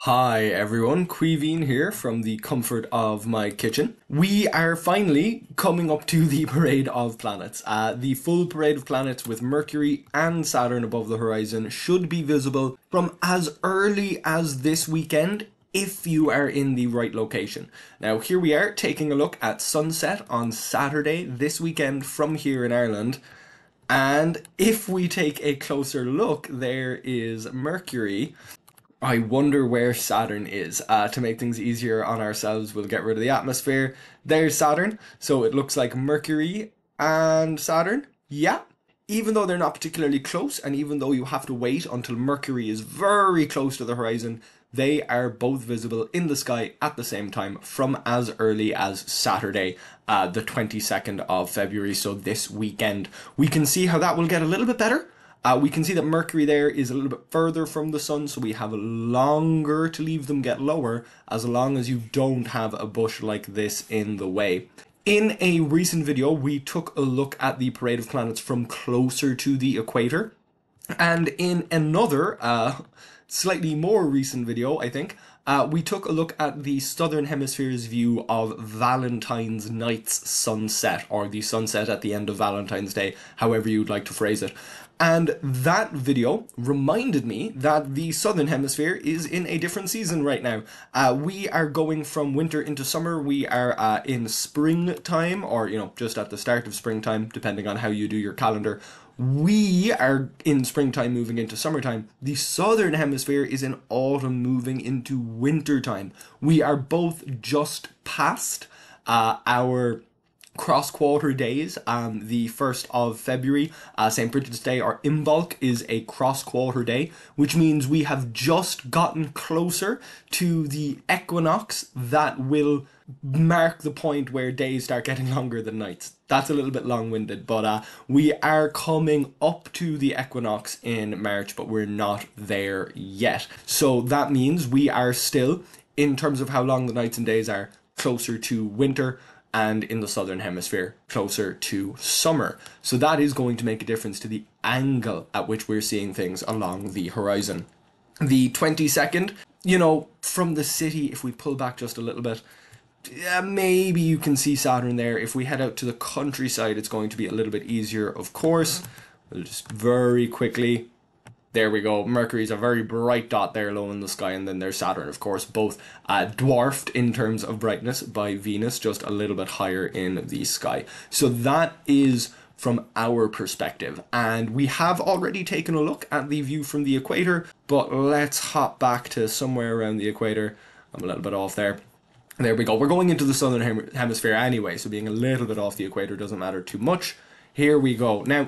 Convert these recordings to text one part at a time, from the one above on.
Hi everyone, Queeveen here from the comfort of my kitchen. We are finally coming up to the Parade of Planets. The full Parade of Planets with Mercury and Saturn above the horizon should be visible from as early as this weekend if you are in the right location. Now here we are taking a look at sunset on Saturday this weekend from here in Ireland. And if we take a closer look, there is Mercury. I wonder where Saturn is. To make things easier on ourselves, we'll get rid of the atmosphere. There's Saturn. So it looks like Mercury and Saturn. Yeah. Even though they're not particularly close, and even though you have to wait until Mercury is very close to the horizon, they are both visible in the sky at the same time from as early as Saturday, the 22nd of February, so this weekend. We can see how that will get a little bit better. We can see that Mercury there is a little bit further from the sun, so we have longer to leave them get lower, as long as you don't have a bush like this in the way. In a recent video, we took a look at the Parade of Planets from closer to the equator. And in another, slightly more recent video, I think, we took a look at the Southern Hemisphere's view of Valentine's night's sunset, or the sunset at the end of Valentine's Day, however you'd like to phrase it. And that video reminded me that the Southern Hemisphere is in a different season right now. We are going from winter into summer. We are in springtime, or, just at the start of springtime, depending on how you do your calendar. We are in springtime moving into summertime. The Southern Hemisphere is in autumn moving into wintertime. We are both just past our cross-quarter days. The 1st of February, St. Bridget's Day, or Imbolc, is a cross-quarter day, which means we have just gotten closer to the equinox that will mark the point where days start getting longer than nights. That's a little bit long-winded, but we are coming up to the equinox in March, but we're not there yet. So that means we are still, in terms of how long the nights and days are, closer to winter, and in the Southern Hemisphere, closer to summer. So that is going to make a difference to the angle at which we're seeing things along the horizon. The 22nd, from the city, if we pull back just a little bit, maybe you can see Saturn there. If we head out to the countryside, it's going to be a little bit easier, of course. We'll just very quickly... There we go. Mercury's a very bright dot there low in the sky, and then there's Saturn, of course, both dwarfed in terms of brightness by Venus, just a little bit higher in the sky. So that is from our perspective, and we have already taken a look at the view from the equator, but let's hop back to somewhere around the equator. I'm a little bit off there. There we go. We're going into the Southern Hemisphere anyway, so being a little bit off the equator doesn't matter too much. Here we go. Now,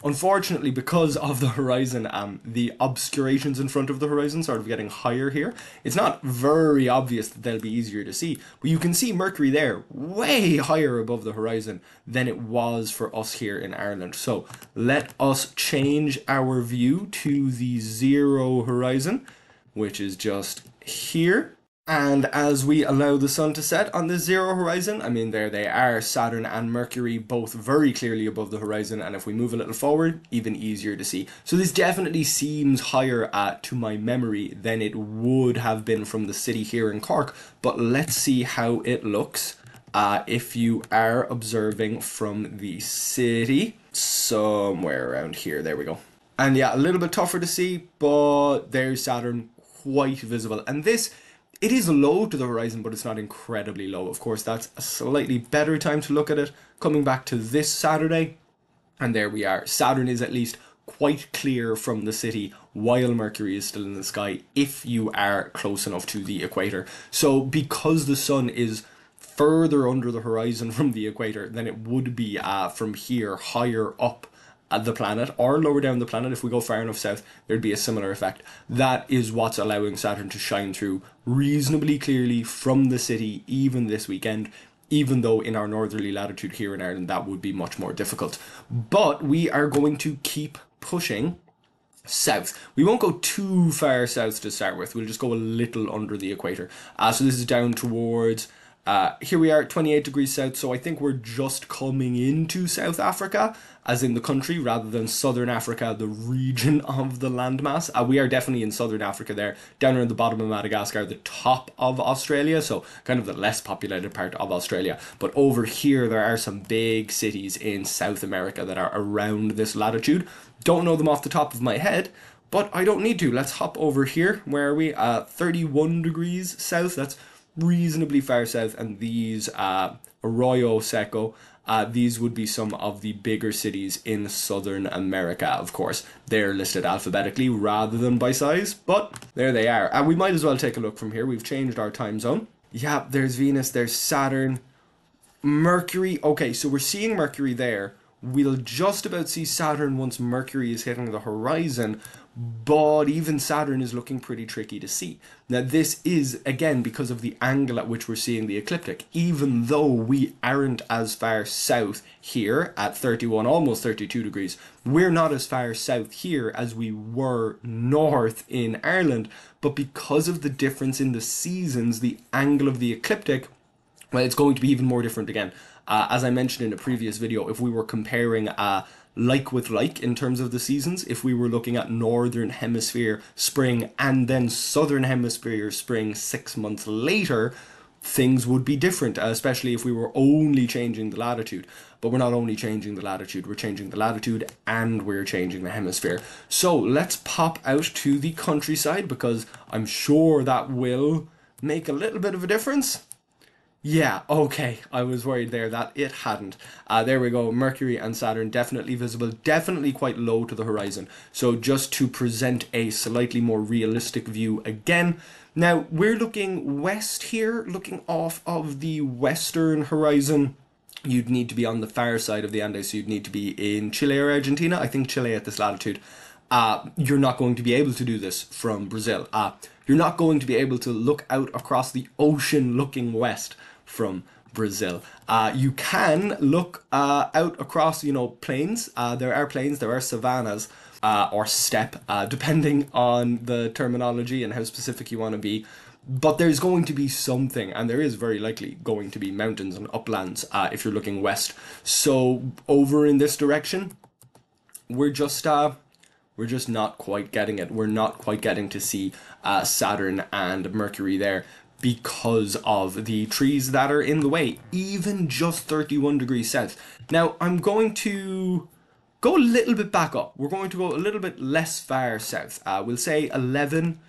unfortunately, because of the horizon, the obscurations in front of the horizon sort of getting higher here, it's not very obvious that they'll be easier to see. But you can see Mercury there, way higher above the horizon than it was for us here in Ireland. So let us change our view to the zero horizon, which is just here. And as we allow the sun to set on the zero horizon, there they are, Saturn and Mercury, both very clearly above the horizon. And if we move a little forward, even easier to see. So this definitely seems higher to my memory than it would have been from the city here in Cork. But let's see how it looks if you are observing from the city, somewhere around here. There we go. And yeah, a little bit tougher to see, but there's Saturn, quite visible. And this... It is low to the horizon, but it's not incredibly low. Of course, that's a slightly better time to look at it. Coming back to this Saturday, and there we are. Saturn is at least quite clear from the city, while Mercury is still in the sky, if you are close enough to the equator. So because the sun is further under the horizon from the equator than it would be from here, higher up at the planet, or lower down the planet, if we go far enough south, there'd be a similar effect. That is what's allowing Saturn to shine through reasonably clearly from the city, even this weekend, even though in our northerly latitude here in Ireland, that would be much more difficult. But we are going to keep pushing south. We won't go too far south to start with. We'll just go a little under the equator. So this is down towards Here we are at 28 degrees south, so I think we're just coming into South Africa, as in the country, rather than Southern Africa, the region of the landmass. We are definitely in Southern Africa there, down around the bottom of Madagascar, the top of Australia, so kind of the less populated part of Australia. But over here, there are some big cities in South America that are around this latitude. Don't know them off the top of my head, but I don't need to. Let's hop over here. Where are we? 31 degrees south. That's reasonably far south, and these Arroyo Seco, these would be some of the bigger cities in Southern America. Of course, they're listed alphabetically rather than by size, but there they are. We might as well take a look from here. We've changed our time zone. Yeah, there's Venus, there's Saturn, Mercury. Okay, so we're seeing Mercury there. We'll just about see Saturn once Mercury is hitting the horizon, but even Saturn is looking pretty tricky to see. Now, this is, again, because of the angle at which we're seeing the ecliptic. Even though we aren't as far south here at 31, almost 32 degrees, we're not as far south here as we were north in Ireland. But because of the difference in the seasons, the angle of the ecliptic, well, it's going to be even more different again. As I mentioned in a previous video, if we were comparing like with like in terms of the seasons, if we were looking at Northern Hemisphere spring and then Southern Hemisphere spring 6 months later, things would be different, especially if we were only changing the latitude. But we're not only changing the latitude, we're changing the latitude and we're changing the hemisphere. So let's pop out to the countryside, because I'm sure that will make a little bit of a difference. Yeah, okay, I was worried there that it hadn't. There we go, Mercury and Saturn definitely visible, definitely quite low to the horizon. So just to present a slightly more realistic view again. Now, we're looking west here, looking off of the western horizon. You'd need to be on the far side of the Andes, so you'd need to be in Chile or Argentina. I think Chile at this latitude. You're not going to be able to do this from Brazil. You're not going to be able to look out across the ocean looking west from Brazil. You can look out across, plains. There are plains, there are savannas, or steppe, depending on the terminology and how specific you want to be. But there's going to be something, and there is very likely going to be mountains and uplands if you're looking west. So over in this direction, we're just not quite getting it. We're not quite getting to see Saturn and Mercury there, because of the trees that are in the way, even just 31 degrees south. Now, I'm going to go a little bit back up. We're going to go a little bit less far south. We'll say 11.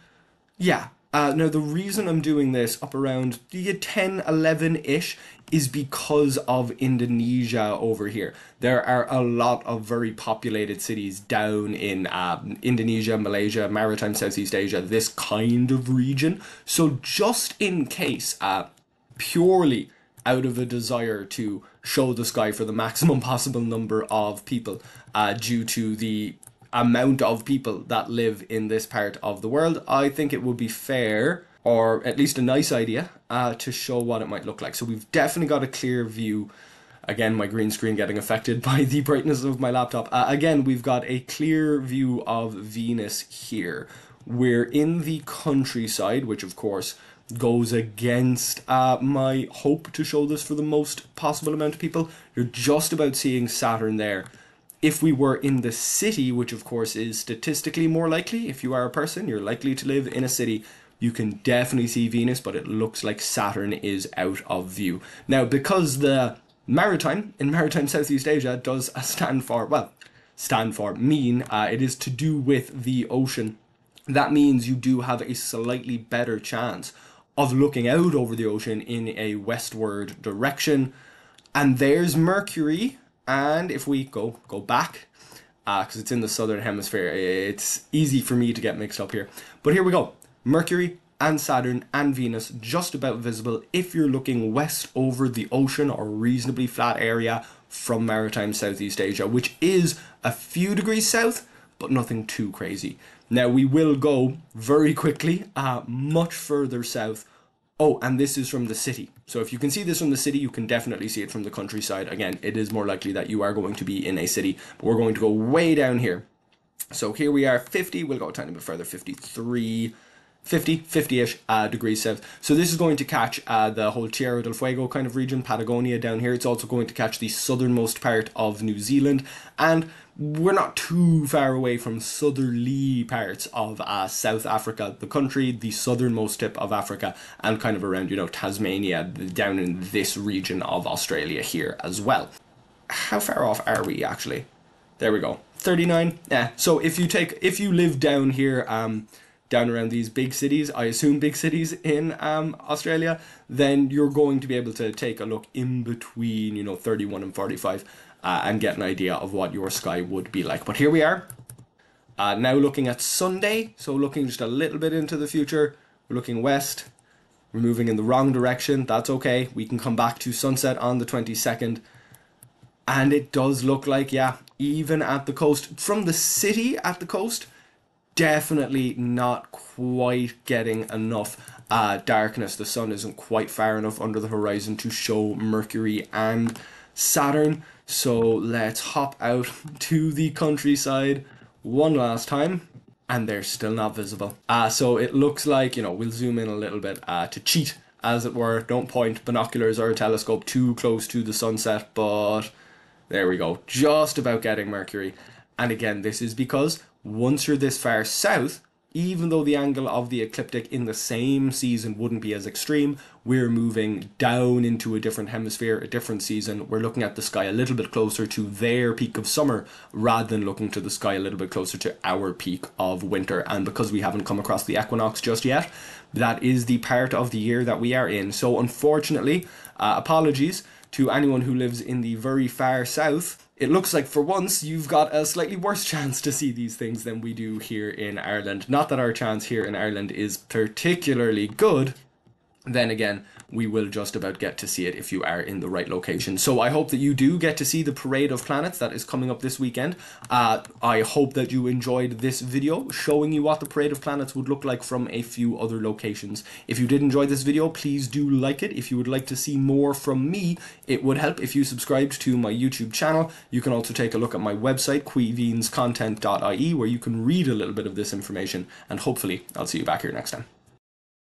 Yeah. Now, the reason I'm doing this up around 10, 11-ish is because of Indonesia over here. There are a lot of very populated cities down in Indonesia, Malaysia, Maritime Southeast Asia, this kind of region. So just in case, purely out of a desire to show the sky for the maximum possible number of people, due to the amount of people that live in this part of the world, I think it would be fair, or at least a nice idea, to show what it might look like. So we've definitely got a clear view. Again, my green screen getting affected by the brightness of my laptop. Again, we've got a clear view of Venus here. We're in the countryside, which of course goes against my hope to show this for the most possible amount of people. You're just about seeing Saturn there. If we were in the city, which of course is statistically more likely, if you are a person, you're likely to live in a city, you can definitely see Venus, but it looks like Saturn is out of view. Now, because the maritime, in Maritime Southeast Asia, does stand for mean, it is to do with the ocean. That means you do have a slightly better chance of looking out over the ocean in a westward direction. And there's Mercury. And if we go back, because it's in the southern hemisphere, it's easy for me to get mixed up here. But here we go. Mercury and Saturn and Venus just about visible if you're looking west over the ocean or reasonably flat area from Maritime Southeast Asia, which is a few degrees south, but nothing too crazy. Now, we will go very quickly much further south. Oh, and this is from the city. So if you can see this from the city, you can definitely see it from the countryside. Again, it is more likely that you are going to be in a city, but we're going to go way down here. So here we are, 50, we'll go a tiny bit further, 53, 50-ish degrees south. So this is going to catch the whole Tierra del Fuego kind of region, Patagonia down here. It's also going to catch the southernmost part of New Zealand, and we're not too far away from southerly parts of South Africa, the country, the southernmost tip of Africa, and kind of around, Tasmania, down in this region of Australia here as well. How far off are we actually? There we go. 39. Yeah. So if you live down here, down around these big cities, I assume big cities in Australia, then you're going to be able to take a look in between, 31 and 45 and get an idea of what your sky would be like. But here we are, now looking at Sunday. So looking just a little bit into the future, we're looking west. We're moving in the wrong direction. That's okay. We can come back to sunset on the 22nd. And it does look like, yeah, even at the coast, from the city at the coast, definitely not quite getting enough darkness. The sun isn't quite far enough under the horizon to show Mercury and Saturn. So let's hop out to the countryside one last time, and they're still not visible. So it looks like, we'll zoom in a little bit to cheat, as it were. Don't point binoculars or a telescope too close to the sunset, but there we go. Just about getting Mercury. And again, this is because once you're this far south, even though the angle of the ecliptic in the same season wouldn't be as extreme, we're moving down into a different hemisphere, a different season. We're looking at the sky a little bit closer to their peak of summer rather than looking to the sky a little bit closer to our peak of winter. And because we haven't come across the equinox just yet, that is the part of the year that we are in. So unfortunately, apologies to anyone who lives in the very far south. It looks like for once you've got a slightly worse chance to see these things than we do here in Ireland. Not that our chance here in Ireland is particularly good. Then again, we will just about get to see it if you are in the right location. So I hope that you do get to see the Parade of Planets that is coming up this weekend. I hope that you enjoyed this video showing you what the Parade of Planets would look like from a few other locations. If you did enjoy this video, please do like it. If you would like to see more from me, it would help if you subscribed to my YouTube channel. You can also take a look at my website, queeveenscontent.ie, where you can read a little bit of this information, and hopefully I'll see you back here next time.